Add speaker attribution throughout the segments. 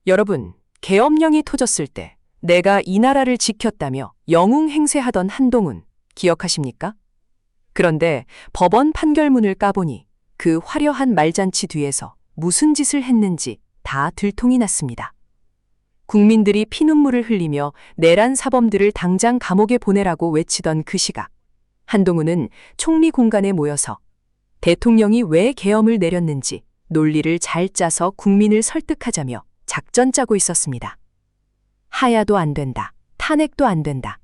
Speaker 1: 여러분, 계엄령이 터졌을 때 내가 이 나라를 지켰다며 영웅행세하던 한동훈 기억하십니까? 그런데 법원 판결문을 까보니 그 화려한 말잔치 뒤에서 무슨 짓을 했는지 다 들통이 났습니다. 국민들이 피눈물을 흘리며 내란 사범들을 당장 감옥에 보내라고 외치던 그 시각, 한동훈은 총리 공간에 모여서 대통령이 왜 계엄을 내렸는지 논리를 잘 짜서 국민을 설득하자며 작전 짜고 있었습니다. 하야도 안 된다. 탄핵도 안 된다.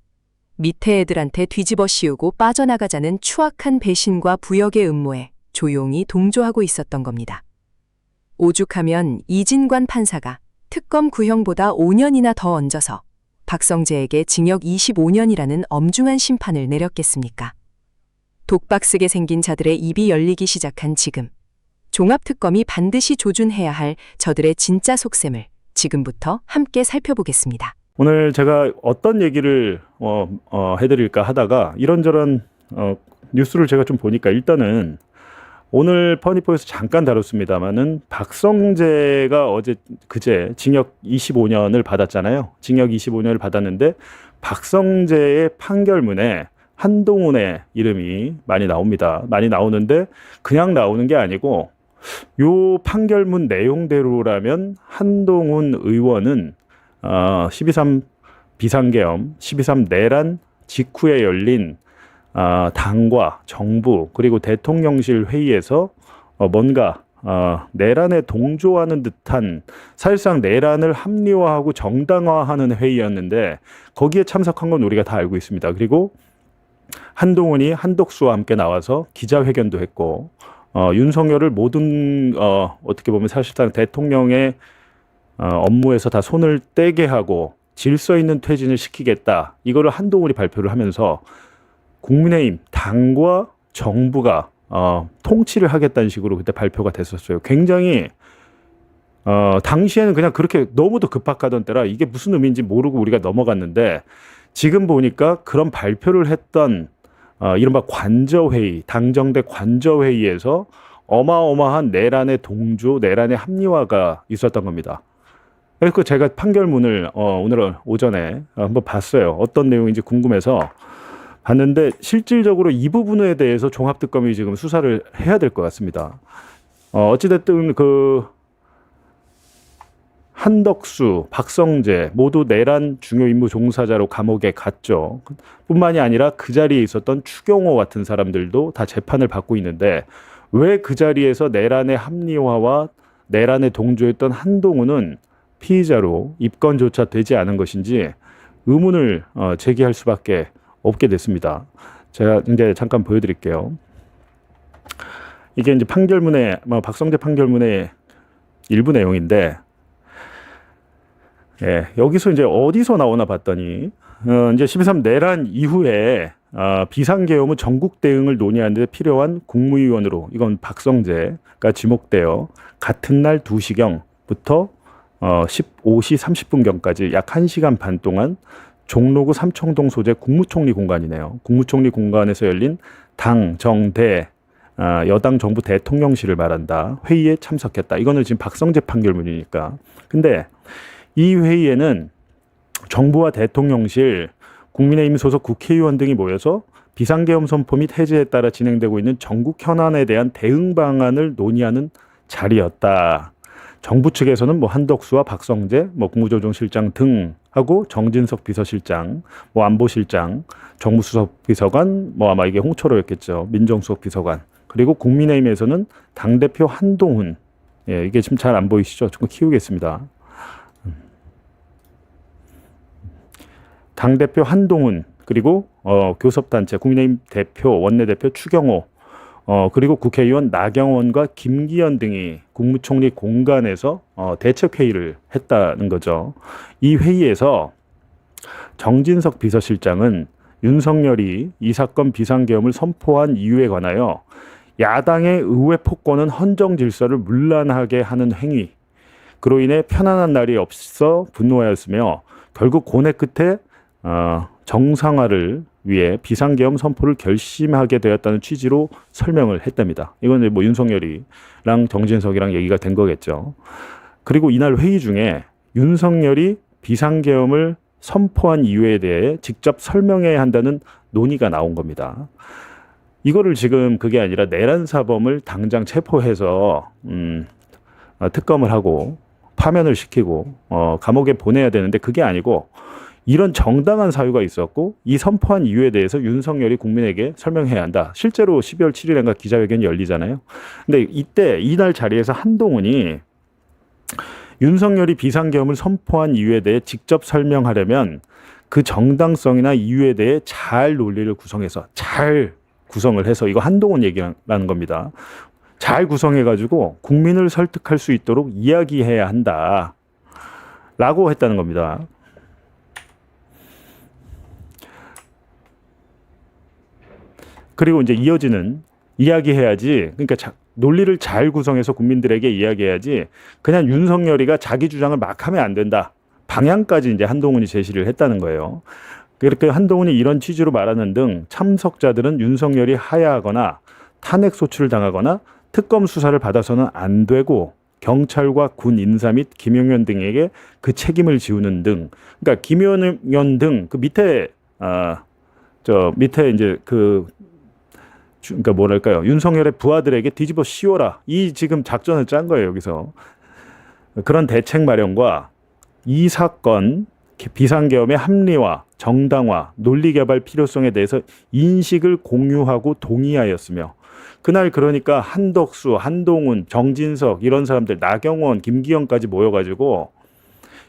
Speaker 1: 밑에 애들한테 뒤집어 씌우고 빠져나가자는 추악한 배신과 부역의 음모에 조용히 동조하고 있었던 겁니다. 오죽하면 이진관 판사가 특검 구형보다 5년이나 더 얹어서 박성재에게 징역 25년이라는 엄중한 심판을 내렸겠습니까? 독박쓰게 생긴 자들의 입이 열리기 시작한 지금, 종합특검이 반드시 조준해야 할 저들의 진짜 속셈을 지금부터 함께 살펴보겠습니다.
Speaker 2: 오늘 제가 어떤 얘기를 해드릴까 하다가 이런저런 뉴스를 제가 좀 보니까 일단은 오늘 퍼니포에서 잠깐 다뤘습니다만은 박성재가 그제 징역 25년을 받았잖아요. 징역 25년을 받았는데 박성재의 판결문에 한동훈의 이름이 많이 나옵니다. 많이 나오는데 그냥 나오는 게 아니고 요 판결문 내용대로라면 한동훈 의원은 12.3 비상계엄, 12.3 내란 직후에 열린 당과 정부 그리고 대통령실 회의에서 뭔가 내란에 동조하는 듯한 사실상 내란을 합리화하고 정당화하는 회의였는데 거기에 참석한 건 우리가 다 알고 있습니다. 그리고 한동훈이 한덕수와 함께 나와서 기자회견도 했고 윤석열을 모든 어떻게 보면 사실상 대통령의 업무에서 다 손을 떼게 하고 질서 있는 퇴진을 시키겠다. 이거를 한동훈이 발표를 하면서 국민의힘 당과 정부가 통치를 하겠다는 식으로 그때 발표가 됐었어요. 굉장히 당시에는 그냥 그렇게 너무도 급박하던 때라 이게 무슨 의미인지 모르고 우리가 넘어갔는데 지금 보니까 그런 발표를 했던 이른바 관저회의, 당정대 관저회의에서 어마어마한 내란의 동조, 내란의 합리화가 있었던 겁니다. 그래서 제가 판결문을 오늘 오전에 한번 봤어요. 어떤 내용인지 궁금해서 봤는데 실질적으로 이 부분에 대해서 종합특검이 지금 수사를 해야 될 것 같습니다. 어찌됐든 그 한덕수, 박성재 모두 내란 중요 임무 종사자로 감옥에 갔죠. 뿐만이 아니라 그 자리에 있었던 추경호 같은 사람들도 다 재판을 받고 있는데 왜 그 자리에서 내란의 합리화와 내란에 동조했던 한동훈은 피의자로 입건조차 되지 않은 것인지 의문을 제기할 수밖에 없게 됐습니다. 제가 이제 잠깐 보여드릴게요. 이게 이제 판결문의 박성재 판결문의 일부 내용인데, 예, 여기서 이제 어디서 나오나 봤더니 이제 12.3 내란 이후에 비상계엄의 전국 대응을 논의하는 데 필요한 국무위원으로 이건 박성재가 지목되어 같은 날 2시경부터 15시 30분경까지 약 1시간 반 동안 종로구 삼청동 소재 국무총리 공간이네요. 국무총리 공간에서 열린 당, 정, 대 여당 정부 대통령실을 말한다. 회의에 참석했다. 이거는 지금 박성재 판결문이니까. 근데 이 회의에는 정부와 대통령실, 국민의힘 소속 국회의원 등이 모여서 비상계엄 선포 및 해제에 따라 진행되고 있는 전국 현안에 대한 대응 방안을 논의하는 자리였다. 정부 측에서는 한덕수와 박성재, 국무조정실장 등하고 정진석 비서실장, 안보실장, 정무수석 비서관, 아마 이게 홍철호였겠죠. 민정수석 비서관. 그리고 국민의힘에서는 당대표 한동훈. 예, 이게 지금 잘 안 보이시죠? 조금 키우겠습니다. 당대표 한동훈, 그리고 교섭단체, 국민의힘 대표, 원내대표 추경호, 그리고 국회의원 나경원과 김기현 등이 국무총리 공간에서 대책회의를 했다는 거죠. 이 회의에서 정진석 비서실장은 윤석열이 이 사건 비상계엄을 선포한 이유에 관하여 야당의 의회 폭권은 헌정 질서를 문란하게 하는 행위, 그로 인해 편안한 날이 없어 분노하였으며 결국 고뇌 끝에 정상화를 위해 비상계엄 선포를 결심하게 되었다는 취지로 설명을 했답니다. 이건 윤석열이랑 정진석이랑 얘기가 된 거겠죠. 그리고 이날 회의 중에 윤석열이 비상계엄을 선포한 이유에 대해 직접 설명해야 한다는 논의가 나온 겁니다. 이거를 지금 그게 아니라 내란 사범을 당장 체포해서 특검을 하고 파면을 시키고 감옥에 보내야 되는데 그게 아니고 이런 정당한 사유가 있었고 이 선포한 이유에 대해서 윤석열이 국민에게 설명해야 한다. 실제로 12월 7일인가 기자회견이 열리잖아요. 근데 이날 자리에서 한동훈이 윤석열이 비상계엄을 선포한 이유에 대해 직접 설명하려면 그 정당성이나 이유에 대해 잘 논리를 구성해서 잘 구성을 해서 이거 한동훈 얘기라는 겁니다. 잘 구성해가지고 국민을 설득할 수 있도록 이야기해야 한다. 라고 했다는 겁니다. 그리고 이제 이어지는 이야기해야지. 그러니까 논리를 잘 구성해서 국민들에게 이야기해야지. 그냥 윤석열이가 자기 주장을 막 하면 안 된다. 방향까지 이제 한동훈이 제시를 했다는 거예요. 그렇게 한동훈이 이런 취지로 말하는 등 참석자들은 윤석열이 하야하거나 탄핵 소추를 당하거나 특검 수사를 받아서는 안 되고 경찰과 군 인사 및 김용현 등에게 그 책임을 지우는 등, 그러니까 김용현 등 그 밑에 밑에 이제 그러니까 뭐랄까요, 윤석열의 부하들에게 뒤집어 씌워라, 이 지금 작전을 짠 거예요. 여기서 그런 대책 마련과 이 사건 비상계엄의 합리화, 정당화, 논리 개발 필요성에 대해서 인식을 공유하고 동의하였으며, 그날 그러니까 한덕수, 한동훈, 정진석 이런 사람들, 나경원, 김기현까지 모여가지고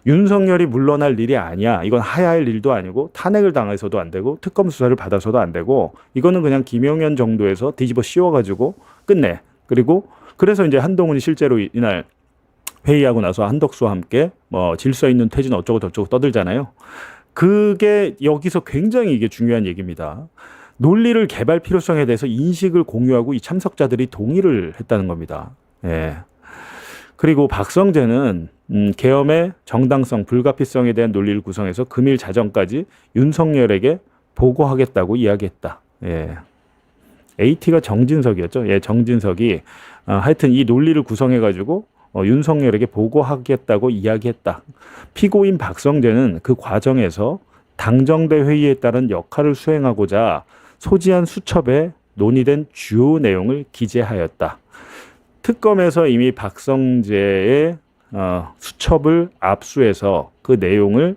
Speaker 2: 윤석열이 물러날 일이 아니야. 이건 하야할 일도 아니고 탄핵을 당해서도 안 되고 특검 수사를 받아서도 안 되고 이거는 그냥 김용현 정도에서 뒤집어 씌워가지고 끝내. 그리고 그래서 이제 한동훈이 실제로 이날 회의하고 나서 한덕수와 함께 뭐 질서 있는 퇴진 어쩌고 저쩌고 떠들잖아요. 그게 여기서 굉장히 이게 중요한 얘기입니다. 논리를 개발 필요성에 대해서 인식을 공유하고 이 참석자들이 동의를 했다는 겁니다. 예. 그리고 박성재는 계엄의 정당성, 불가피성에 대한 논리를 구성해서 금일 자정까지 윤석열에게 보고하겠다고 이야기했다. 예. AT가 정진석이었죠. 예, 정진석이 하여튼 이 논리를 구성해가지고 윤석열에게 보고하겠다고 이야기했다. 피고인 박성재는 그 과정에서 당정대 회의에 따른 역할을 수행하고자 소지한 수첩에 논의된 주요 내용을 기재하였다. 특검에서 이미 박성재의 수첩을 압수해서 그 내용을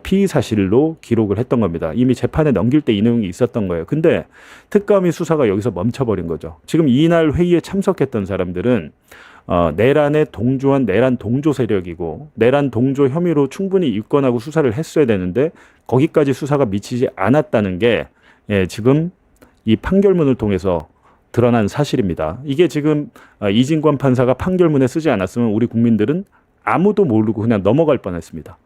Speaker 2: 피의 사실로 기록을 했던 겁니다. 이미 재판에 넘길 때 이 내용이 있었던 거예요. 근데 특검이 수사가 여기서 멈춰버린 거죠. 지금 이날 회의에 참석했던 사람들은 내란에 동조한 내란 동조 세력이고 내란 동조 혐의로 충분히 입건하고 수사를 했어야 되는데 거기까지 수사가 미치지 않았다는 게 지금 이 판결문을 통해서 드러난 사실입니다. 이게 지금 이진관 판사가 판결문에 쓰지 않았으면 우리 국민들은 아무도 모르고 그냥 넘어갈 뻔했습니다.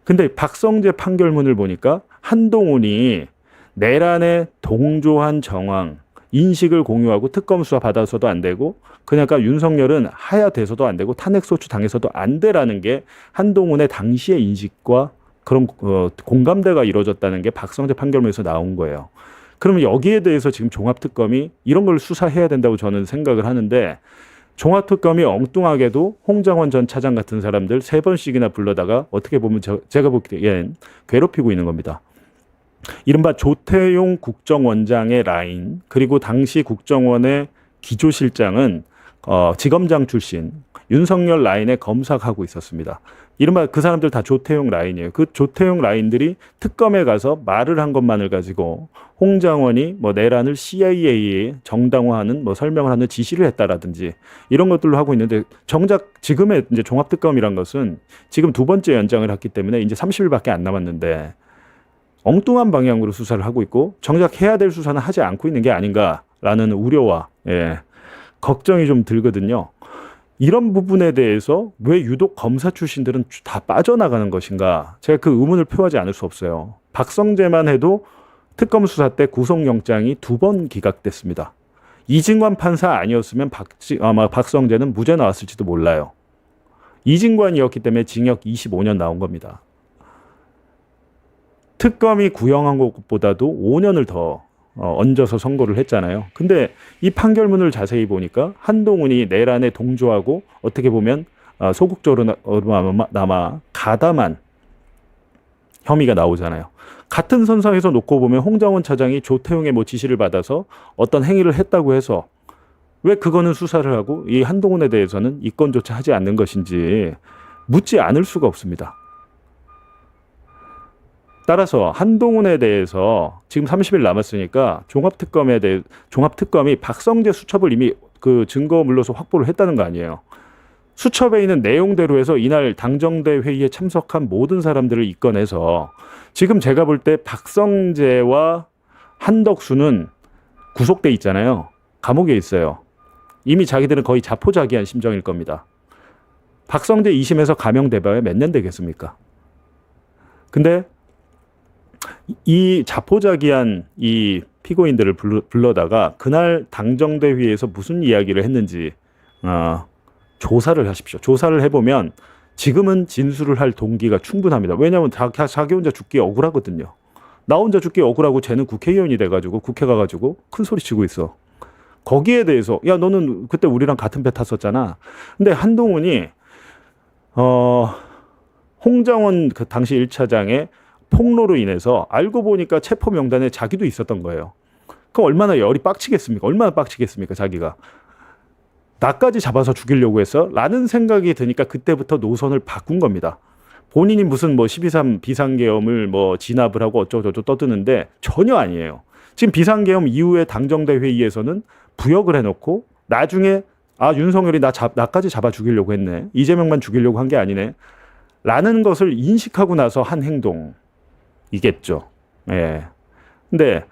Speaker 2: 근데 박성재 판결문을 보니까 한동훈이 내란에 동조한 정황, 인식을 공유하고 특검 수사 받아서도 안 되고 그러니까 윤석열은 하야돼서도 안 되고 탄핵소추 당해서도 안 되라는 게 한동훈의 당시의 인식과 그런 공감대가 이루어졌다는 게 박성재 판결문에서 나온 거예요. 그러면 여기에 대해서 지금 종합특검이 이런 걸 수사해야 된다고 저는 생각을 하는데 종합특검이 엉뚱하게도 홍장원 전 차장 같은 사람들 3번씩이나 불러다가 어떻게 보면 제가 보기엔 괴롭히고 있는 겁니다. 이른바 조태용 국정원장의 라인 그리고 당시 국정원의 기조실장은 지검장 출신 윤석열 라인에 검사하고 있었습니다. 이른바 그 사람들 다 조태용 라인이에요. 그 조태용 라인들이 특검에 가서 말을 한 것만을 가지고 홍장원이 뭐 내란을 CIA에 정당화하는 뭐 설명을 하는 지시를 했다라든지 이런 것들로 하고 있는데 정작 지금의 이제 종합특검이란 것은 지금 2번째 연장을 했기 때문에 이제 30일밖에 안 남았는데 엉뚱한 방향으로 수사를 하고 있고 정작 해야 될 수사는 하지 않고 있는 게 아닌가라는 우려와 걱정이 좀 들거든요. 이런 부분에 대해서 왜 유독 검사 출신들은 다 빠져나가는 것인가? 제가 그 의문을 표하지 않을 수 없어요. 박성재만 해도 특검 수사 때 구속영장이 2번 기각됐습니다. 이진관 판사 아니었으면 아마 박성재는 무죄 나왔을지도 몰라요. 이진관이었기 때문에 징역 25년 나온 겁니다. 특검이 구형한 것보다도 5년을 더 얹어서 선고를 했잖아요. 근데 이 판결문을 자세히 보니까 한동훈이 내란에 동조하고 어떻게 보면 소극적으로나마 가담한 혐의가 나오잖아요. 같은 선상에서 놓고 보면 홍장원 차장이 조태용의 뭐 지시를 받아서 어떤 행위를 했다고 해서 왜 그거는 수사를 하고 이 한동훈에 대해서는 입건조차 하지 않는 것인지 묻지 않을 수가 없습니다. 따라서 한동훈에 대해서 지금 30일 남았으니까 종합특검이 박성재 수첩을 이미 그 증거물로서 확보를 했다는 거 아니에요. 수첩에 있는 내용대로 해서 이날 당정대 회의에 참석한 모든 사람들을 입건해서 지금 제가 볼 때 박성재와 한덕수는 구속돼 있잖아요. 감옥에 있어요. 이미 자기들은 거의 자포자기한 심정일 겁니다. 박성재 2심에서 감형돼봐야 몇 년 되겠습니까? 근데 이 자포자기한 이 피고인들을 불러다가 그날 당정대 회의에서 무슨 이야기를 했는지 조사를 하십시오. 조사를 해보면 지금은 진술을 할 동기가 충분합니다. 왜냐하면 자기 혼자 죽기 억울하거든요. 나 혼자 죽기 억울하고 쟤는 국회의원이 돼가지고 국회 가가지고 큰 소리 치고 있어. 거기에 대해서 야 너는 그때 우리랑 같은 배 탔었잖아. 근데 한동훈이 홍장원 그 당시 1차장의 폭로로 인해서 알고 보니까 체포 명단에 자기도 있었던 거예요. 그럼 얼마나 열이 빡치겠습니까? 얼마나 빡치겠습니까? 자기가. 나까지 잡아서 죽이려고 했어? 라는 생각이 드니까 그때부터 노선을 바꾼 겁니다. 본인이 무슨 뭐 12.3 비상계엄을 뭐 진압을 하고 어쩌고저쩌고 떠드는데 전혀 아니에요. 지금 비상계엄 이후에 당정대 회의에서는 부역을 해놓고 나중에 윤석열이 나까지 잡아 죽이려고 했네. 이재명만 죽이려고 한 게 아니네. 라는 것을 인식하고 나서 한 행동이겠죠. 예. 근데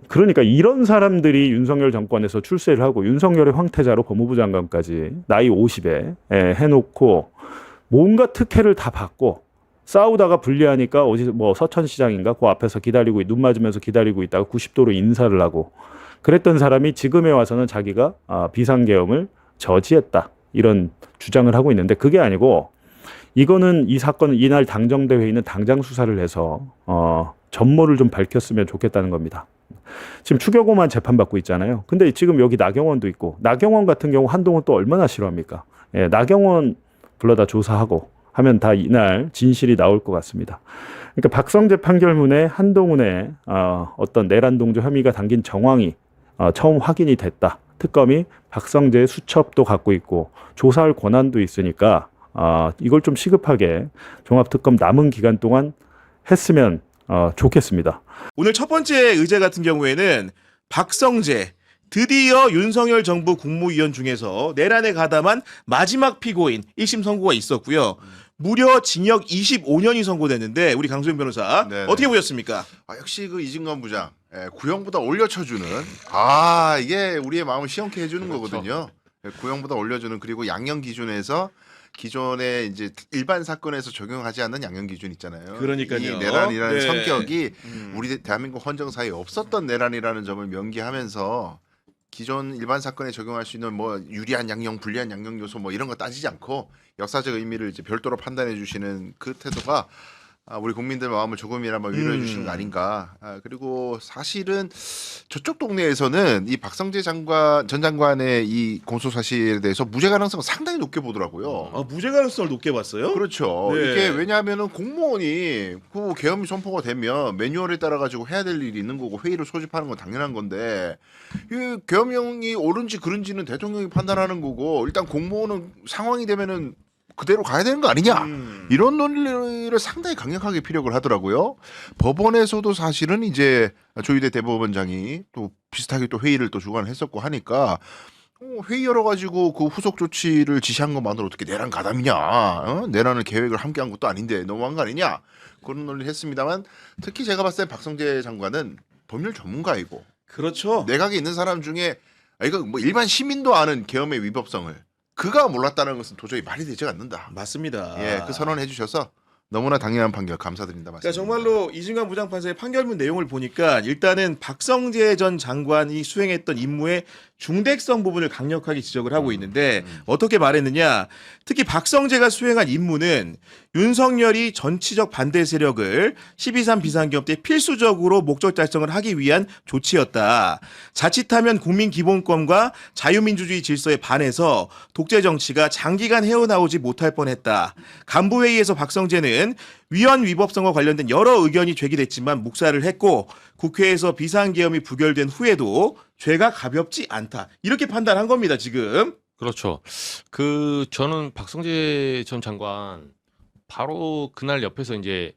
Speaker 2: 그러니까 이런 사람들이 윤석열 정권에서 출세를 하고 윤석열의 황태자로 법무부 장관까지 나이 50에 해놓고 뭔가 특혜를 다 받고 싸우다가 불리하니까 어디 뭐 서천시장인가 그 앞에서 기다리고 눈 맞으면서 기다리고 있다가 90도로 인사를 하고 그랬던 사람이 지금에 와서는 자기가 비상계엄을 저지했다 이런 주장을 하고 있는데 그게 아니고 이거는 이 사건은 이날 당정대 회의는 당장 수사를 해서 전모를 좀 밝혔으면 좋겠다는 겁니다. 지금 추경호만 재판받고 있잖아요. 근데 지금 여기 나경원도 있고 나경원 같은 경우 한동훈 또 얼마나 싫어합니까? 예, 나경원 불러다 조사하고 하면 다 이날 진실이 나올 것 같습니다. 그러니까 박성재 판결문에 한동훈의 어떤 내란 동조 혐의가 담긴 정황이 처음 확인이 됐다. 특검이 박성재의 수첩도 갖고 있고 조사할 권한도 있으니까 이걸 좀 시급하게 종합특검 남은 기간 동안 했으면 좋겠습니다.
Speaker 3: 오늘 첫 번째 의제 같은 경우에는 박성재 드디어 윤석열 정부 국무위원 중에서 내란에 가담한 마지막 피고인 1심 선고가 있었고요. 무려 징역 25년이 선고됐는데 우리 강수영 변호사
Speaker 4: 네네.
Speaker 3: 어떻게 보셨습니까?
Speaker 4: 역시 그 이진관 부장 구형보다 올려쳐주는 이게 우리의 마음을 시원케 해주는 거거든요. 구형보다 올려주는 그리고 양형 기준에서 기존에 이제 일반 사건에서 적용하지 않는 양형 기준 있잖아요.
Speaker 3: 그러니까요.
Speaker 4: 이 내란이라는
Speaker 3: 네.
Speaker 4: 성격이 우리 대한민국 헌정사에 없었던 내란이라는 점을 명기하면서 기존 일반 사건에 적용할 수 있는 뭐 유리한 양형, 불리한 양형 요소 뭐 이런 거 따지지 않고 역사적 의미를 이제 별도로 판단해 주시는 그 태도가 우리 국민들 마음을 조금이나마 위로해 주시는 거 아닌가. 그리고 사실은 저쪽 동네에서는 이 박성재 전 장관의 이 공소 사실에 대해서 무죄 가능성을 상당히 높게 보더라고요.
Speaker 3: 무죄 가능성을 높게 봤어요?
Speaker 4: 그렇죠.
Speaker 3: 네.
Speaker 4: 이게 왜냐하면은 공무원이 그 계엄이 선포가 되면 매뉴얼에 따라 가지고 해야 될 일이 있는 거고 회의를 소집하는 건 당연한 건데 이 계엄령이 옳은지 그른지는 대통령이 판단하는 거고 일단 공무원은 상황이 되면은 그대로 가야 되는 거 아니냐 이런 논리를 상당히 강력하게 피력을 하더라고요. 법원에서도 사실은 이제 조희대 대법원장이 또 비슷하게 또 회의를 또 주관했었고 하니까 회의 열어가지고 그 후속 조치를 지시한 것만으로 어떻게 내란 가담이냐 내란을 계획을 함께한 것도 아닌데 너무한 거 아니냐 그런 논리를 했습니다만 특히 제가 봤을 때 박성재 장관은 법률 전문가이고
Speaker 3: 그렇죠.
Speaker 4: 내각에 있는 사람 중에 이거 뭐 일반 시민도 아는 계엄의 위법성을 그가 몰랐다는 것은 도저히 말이 되지 않는다.
Speaker 3: 맞습니다.
Speaker 4: 그 선언해 주셔서 너무나 당연한 판결 감사드린다
Speaker 3: 그러니까
Speaker 4: 말씀드립니다.
Speaker 3: 정말로 이진관 부장판사의 판결문 내용을 보니까 일단은 박성재 전 장관이 수행했던 임무의 중대성 부분을 강력하게 지적을 하고 있는데 어떻게 말했느냐. 특히 박성재가 수행한 임무는 윤석열이 정치적 반대 세력을 12.3 비상계엄 때 필수적으로 목적 달성을 하기 위한 조치였다. 자칫하면 국민기본권과 자유민주주의 질서에 반해서 독재 정치가 장기간 헤어나오지 못할 뻔했다. 간부회의에서 박성재는 위헌 위법성과 관련된 여러 의견이 제기됐지만 묵살을 했고 국회에서 비상계엄이 부결된 후에도 죄가 가볍지 않다. 이렇게 판단한 겁니다, 지금.
Speaker 5: 그렇죠. 저는 박성재 전 장관 바로 그날 옆에서 이제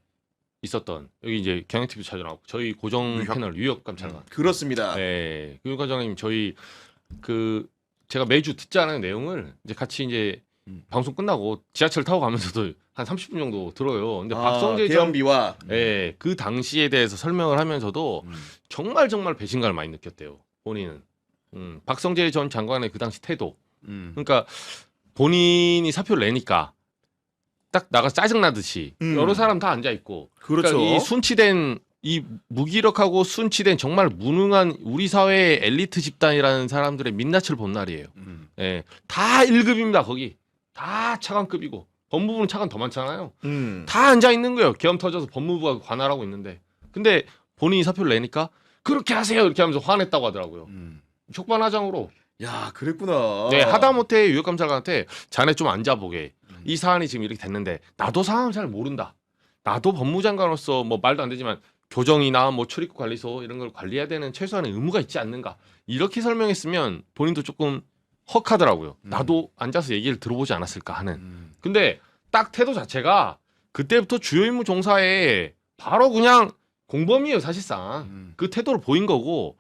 Speaker 5: 있었던 여기 이제 경향TV 찾아나왔고 저희 고정 패널 유혁감 장관.
Speaker 3: 그렇습니다.
Speaker 5: 네, 유혁감 장관님 저희 제가 매주 듣지 않은 내용을 이제 같이 이제 방송 끝나고 지하철 타고 가면서도 한 30분 정도 들어요. 근데 박성재 전
Speaker 3: 계엄비와
Speaker 5: 그 당시에 대해서 설명을 하면서도 정말 배신감을 많이 느꼈대요. 본인은. 박성재 전 장관의 그 당시 태도. 그러니까 본인이 사표를 내니까 딱 나가 짜증나듯이 여러 사람 다 앉아 있고.
Speaker 3: 그렇죠.
Speaker 5: 그러니까 이 순치된 이 무기력하고 순치된 정말 무능한 우리 사회의 엘리트 집단이라는 사람들의 민낯을 본 날이에요. 예, 다 1급입니다. 거기 다 차관급이고 법무부는 차관 더 많잖아요. 다 앉아 있는 거예요. 계엄 터져서 법무부가 관할하고 있는데. 근데 본인이 사표를 내니까 그렇게 하세요 이렇게 하면서 화냈다고 하더라고요. 촉반하장으로.
Speaker 3: 야, 그랬구나.
Speaker 5: 네, 하다못해 유역감찰관한테 자네 좀 앉아보게. 이 사안이 지금 이렇게 됐는데 나도 상황을 잘 모른다. 나도 법무장관으로서 뭐 말도 안 되지만 교정이나 뭐 출입국 관리소 이런 걸 관리해야 되는 최소한의 의무가 있지 않는가. 이렇게 설명했으면 본인도 조금 헉하더라고요. 나도 앉아서 얘기를 들어보지 않았을까 하는. 근데 딱 태도 자체가 그때부터 주요 임무 종사에 바로 그냥 공범이에요, 사실상. 그 태도를 보인 거고.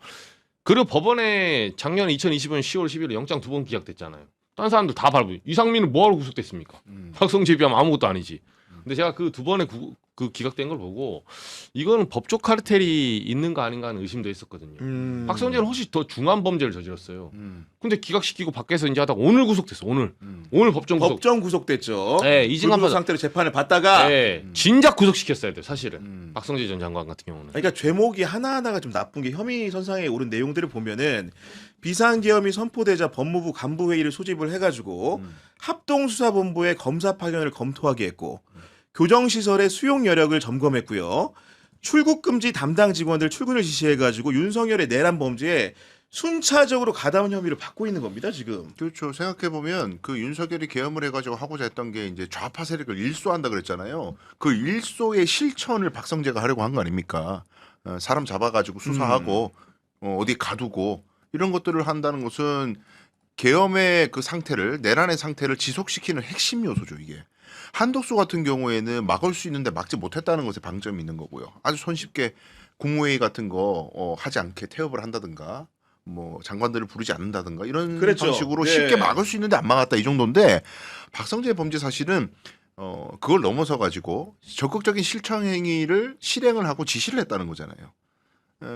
Speaker 5: 그리고 법원에 작년 2020년 10월 11일 영장 2번 기각됐잖아요. 다른 사람들 다 밟고. 이상민은 뭐하러 구속됐습니까? 박성재에 비하면 아무것도 아니지. 근데 제가 그 두 번의 그 기각된 걸 보고 이거는 법적 카르텔이 있는가 아닌가 하는 의심도 했었거든요. 박성재는 훨씬 더 중한 범죄를 저질렀어요. 근데 기각시키고 밖에서 이제 하다가 오늘 구속됐어. 오늘 법정 구속.
Speaker 3: 법정 구속됐죠.
Speaker 5: 네, 이진관
Speaker 3: 불구속 상태로 재판을 받다가
Speaker 5: 네, 진작 구속시켰어야 돼요, 사실은. 박성재 전 장관 같은 경우는.
Speaker 3: 그러니까 죄목이 하나하나가 좀 나쁜 게 혐의 선상에 오른 내용들을 보면은 비상계엄이 선포되자 법무부 간부회의를 소집을 해가지고 합동수사본부의 검사 파견을 검토하게 했고 교정시설의 수용 여력을 점검했고요. 출국금지 담당 직원들 출근을 지시해가지고 윤석열의 내란 범죄에 순차적으로 가담 혐의를 받고 있는 겁니다, 지금.
Speaker 4: 그렇죠. 생각해 보면 그 윤석열이 계엄을 해가지고 하고자 했던 게 이제 좌파 세력을 일소한다 그랬잖아요. 그 일소의 실천을 박성재가 하려고 한 거 아닙니까? 사람 잡아가지고 수사하고 어디 가두고 이런 것들을 한다는 것은 계엄의 그 상태를 내란의 상태를 지속시키는 핵심 요소죠, 이게. 한독수 같은 경우에는 막을 수 있는데 막지 못했다는 것에 방점이 있는 거고요. 아주 손쉽게 국무회의 같은 거 하지 않게 태업을 한다든가 뭐 장관들을 부르지 않는다든가 이런
Speaker 3: 그렇죠.
Speaker 4: 방식으로
Speaker 3: 네.
Speaker 4: 쉽게 막을 수 있는데 안 막았다 이 정도인데 박성재 범죄 사실은 그걸 넘어서 가지고 적극적인 실천 행위를 실행을 하고 지시를 했다는 거잖아요.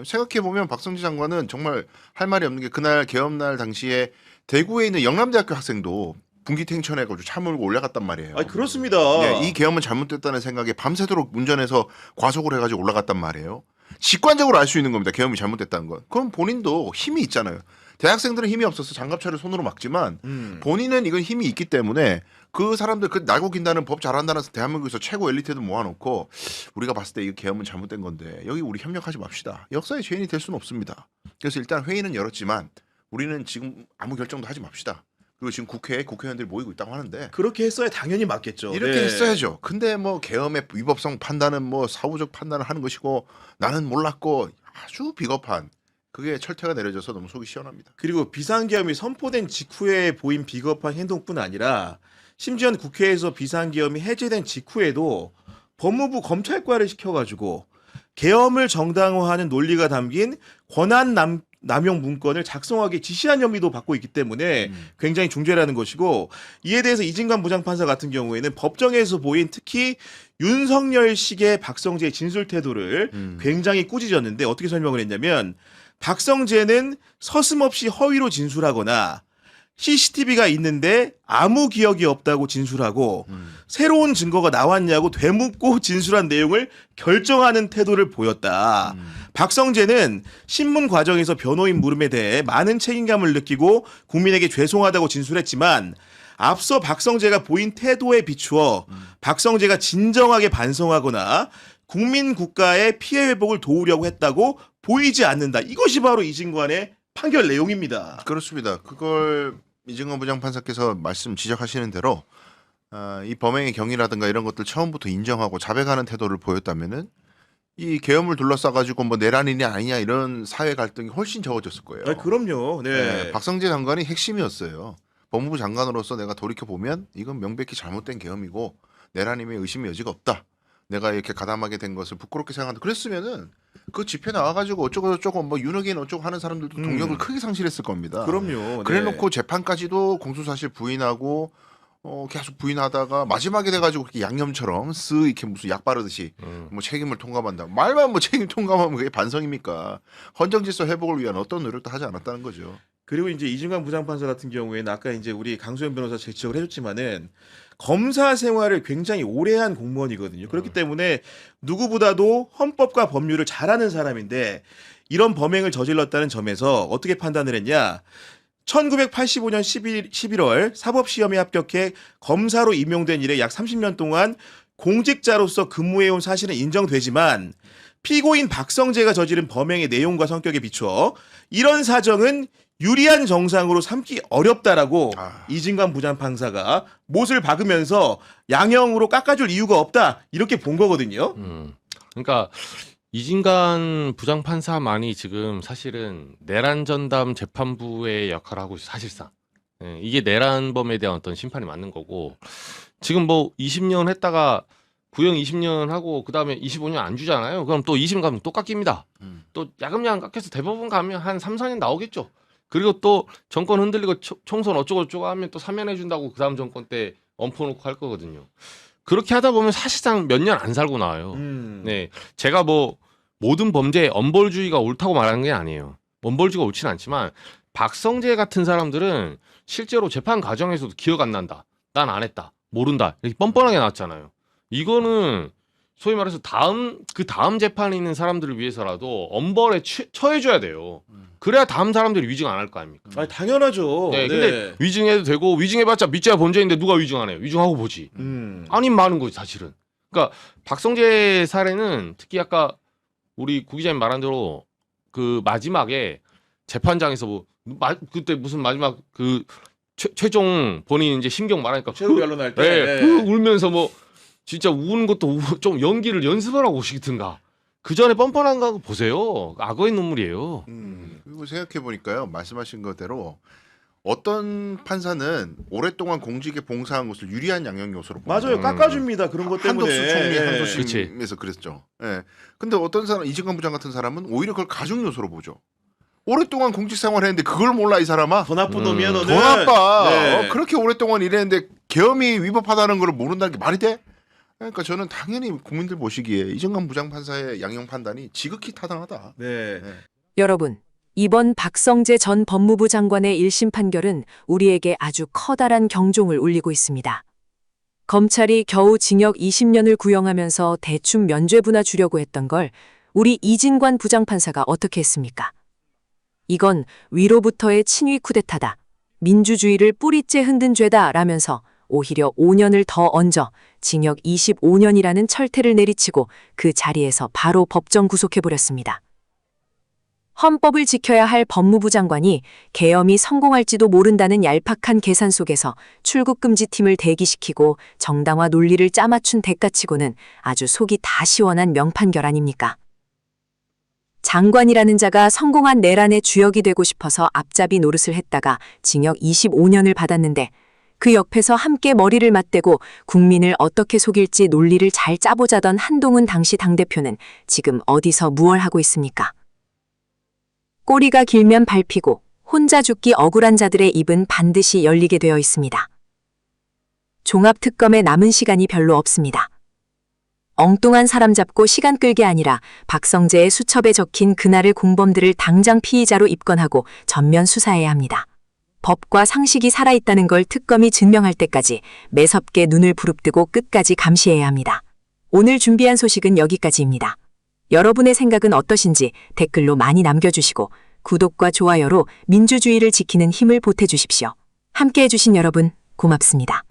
Speaker 4: 생각해 보면 박성재 장관은 정말 할 말이 없는 게 그날 계엄날 당시에 대구에 있는 영남대학교 학생도 분기탱천해가지고 차 몰고 올라갔단 말이에요.
Speaker 3: 아, 그렇습니다.
Speaker 4: 네, 이 계엄은 잘못됐다는 생각에 밤새도록 운전해서 과속을 해가지고 올라갔단 말이에요. 직관적으로 알 수 있는 겁니다. 계엄이 잘못됐다는 건. 그럼 본인도 힘이 있잖아요. 대학생들은 힘이 없어서 장갑차를 손으로 막지만 본인은 이건 힘이 있기 때문에 그 사람들 그 날고 긴다는 법 잘한다는 대한민국에서 최고 엘리트들 모아놓고 우리가 봤을 때 이 계엄은 잘못된 건데 여기 우리 협력하지 맙시다. 역사의 죄인이 될 수는 없습니다. 그래서 일단 회의는 열었지만 우리는 지금 아무 결정도 하지 맙시다. 그리고 지금 국회에 국회의원들이 모이고 있다고 하는데
Speaker 3: 그렇게 했어야 당연히 맞겠죠.
Speaker 4: 이렇게
Speaker 3: 네.
Speaker 4: 했어야죠. 근데 뭐 계엄의 위법성 판단은 뭐 사후적 판단을 하는 것이고 나는 몰랐고 아주 비겁한 그게 철퇴가 내려져서 너무 속이 시원합니다.
Speaker 3: 그리고 비상계엄이 선포된 직후에 보인 비겁한 행동뿐 아니라 심지어는 국회에서 비상계엄이 해제된 직후에도 법무부 검찰과를 시켜가지고 계엄을 정당화하는 논리가 담긴 권한 남용 문건을 작성하기 지시한 혐의도 받고 있기 때문에 굉장히 중죄라는 것이고 이에 대해서 이진관 부장판사 같은 경우에는 법정에서 보인 특히 윤석열식의 박성재의 진술 태도를 굉장히 꾸짖었는데 어떻게 설명을 했냐면 박성재는 서슴없이 허위로 진술하거나 CCTV가 있는데 아무 기억이 없다고 진술하고 새로운 증거가 나왔냐고 되묻고 진술한 내용을 결정하는 태도를 보였다. 박성재는 신문 과정에서 변호인 물음에 대해 많은 책임감을 느끼고 국민에게 죄송하다고 진술했지만 앞서 박성재가 보인 태도에 비추어 박성재가 진정하게 반성하거나 국민 국가의 피해 회복을 도우려고 했다고 보이지 않는다. 이것이 바로 이진관의 판결 내용입니다.
Speaker 4: 그렇습니다. 그걸 이진관 부장판사께서 말씀 지적하시는 대로 이 범행의 경위라든가 이런 것들 처음부터 인정하고 자백하는 태도를 보였다면은 이 계엄을 둘러싸가지고 뭐 내란이냐 아니냐 이런 사회 갈등이 훨씬 적어졌을 거예요.
Speaker 3: 그럼요. 네.
Speaker 4: 네, 박성재 장관이 핵심이었어요. 법무부 장관으로서 내가 돌이켜 보면 이건 명백히 잘못된 계엄이고 내란임에 의심의 여지가 없다. 내가 이렇게 가담하게 된 것을 부끄럽게 생각한다. 그랬으면은 그 집회 나와가지고 어쩌고 저쩌고 뭐 윤핵인 어쩌고 하는 사람들도 동력을 크게 상실했을 겁니다.
Speaker 3: 그럼요. 네.
Speaker 4: 그래놓고 재판까지도 공소사실 부인하고 계속 부인하다가 마지막에 돼가지고 그렇게 양념처럼 쓱 이렇게 무슨 약 바르듯이 뭐 책임을 통감한다. 말만 뭐 책임 통감하면 그게 반성입니까? 헌정질서 회복을 위한 어떤 노력도 하지 않았다는 거죠.
Speaker 3: 그리고 이제 이진관 부장판사 같은 경우에는 아까 이제 우리 강소연 변호사 지적을 해줬지만은 검사 생활을 굉장히 오래 한 공무원이거든요. 그렇기 때문에 누구보다도 헌법과 법률을 잘 아는 사람인데 이런 범행을 저질렀다는 점에서 어떻게 판단을 했냐? 1985년 11월 사법시험에 합격해 검사로 임용된 이래 약 30년 동안 공직자로서 근무해온 사실은 인정되지만 피고인 박성재가 저지른 범행의 내용과 성격에 비추어 이런 사정은 유리한 정상으로 삼기 어렵다라고 이진관 부장판사가 못을 박으면서 양형으로 깎아줄 이유가 없다 이렇게 본 거거든요.
Speaker 5: 그러니까 이진관 부장판사만이 지금 사실은 내란 전담 재판부의 역할을 하고 있어요. 사실상 이게 내란범에 대한 어떤 심판이 맞는 거고 지금 뭐 20년 했다가 구형 20년 하고 그다음에 25년 안 주잖아요. 그럼 또 20년 가면 또 깎입니다. 또 야금야금 깎여서 대법원 가면 한 3, 4년 나오겠죠. 그리고 또 정권 흔들리고 총선 어쩌고저쩌고 하면 또 사면해 준다고 그다음 정권 때 엎어놓고 할 거거든요. 그렇게 하다 보면 사실상 몇 년 안 살고 나와요. 네, 제가 뭐 모든 범죄에 엄벌주의가 옳다고 말하는 게 아니에요. 엄벌주의가 옳지는 않지만 박성재 같은 사람들은 실제로 재판 과정에서도 기억 안 난다. 난 안 했다. 모른다. 이렇게 뻔뻔하게 나왔잖아요. 이거는 소위 말해서 그 다음 재판에 있는 사람들을 위해서라도 엄벌에 처해줘야 돼요. 그래야 다음 사람들이 위증 안 할 거 아닙니까?
Speaker 3: 아니, 당연하죠.
Speaker 5: 네, 근데 위증해도 되고 위증해봤자 믿자야 범죄인데 누가 위증 안 해요? 위증하고 보지. 아닌 많은 거지 사실은. 그러니까 박성재 사례는 특히 아까 우리 구 기자님 말한 대로 그 마지막에 재판장에서 뭐 그때 무슨 마지막 그 최종 본인 이제 심경 말하니까
Speaker 3: 최후 변론할 때
Speaker 5: 네, 울면서 뭐 진짜 우는 것도 좀 연기를 연습을 하고 오시든가. 그 전에 뻔뻔한 거 보세요. 악어의 눈물이에요.
Speaker 4: 그리고 생각해 보니까요, 말씀하신 것대로 어떤 판사는 오랫동안 공직에 봉사한 것을 유리한 양형 요소로 봅니다.
Speaker 3: 맞아요. 깎아줍니다. 그런 것 때문에.
Speaker 4: 한덕수 총리
Speaker 3: 예.
Speaker 4: 항소심에서 그랬죠. 예. 근데 어떤 사람 이진관 부장 같은 사람은 오히려 그걸 가중 요소로 보죠. 오랫동안 공직 생활했는데 그걸 몰라 이 사람아?
Speaker 3: 더 나쁜 놈이야 너는.
Speaker 4: 더 나빠.
Speaker 3: 네.
Speaker 4: 그렇게 오랫동안 일했는데 계엄이 위법하다는 걸 모른다는 게 말이 돼? 그러니까 저는 당연히 국민들 보시기에 이진관 부장판사의 양형 판단이 지극히 타당하다.
Speaker 3: 네.
Speaker 1: 여러분, 이번 박성재 전 법무부 장관의 1심 판결은 우리에게 아주 커다란 경종을 울리고 있습니다. 검찰이 겨우 징역 20년을 구형하면서 대충 면죄부나 주려고 했던 걸 우리 이진관 부장판사가 어떻게 했습니까? 이건 위로부터의 친위 쿠데타다. 민주주의를 뿌리째 흔든 죄다 라면서 오히려 5년을 더 얹어 징역 25년이라는 철퇴를 내리치고 그 자리에서 바로 법정 구속해버렸습니다. 헌법을 지켜야 할 법무부 장관이 계엄이 성공할지도 모른다는 얄팍한 계산 속에서 출국금지팀을 대기시키고 정당화 논리를 짜맞춘 대가치고는 아주 속이 다 시원한 명판결 아닙니까? 장관이라는 자가 성공한 내란의 주역이 되고 싶어서 앞잡이 노릇을 했다가 징역 25년을 받았는데 그 옆에서 함께 머리를 맞대고 국민을 어떻게 속일지 논리를 잘 짜보자던 한동훈 당시 당대표는 지금 어디서 무얼 하고 있습니까? 꼬리가 길면 밟히고 혼자 죽기 억울한 자들의 입은 반드시 열리게 되어 있습니다. 종합특검에 남은 시간이 별로 없습니다. 엉뚱한 사람 잡고 시간 끌게 아니라 박성재의 수첩에 적힌 그날의 공범들을 당장 피의자로 입건하고 전면 수사해야 합니다. 법과 상식이 살아있다는 걸 특검이 증명할 때까지 매섭게 눈을 부릅뜨고 끝까지 감시해야 합니다. 오늘 준비한 소식은 여기까지입니다. 여러분의 생각은 어떠신지 댓글로 많이 남겨주시고 구독과 좋아요로 민주주의를 지키는 힘을 보태주십시오. 함께해 주신 여러분 고맙습니다.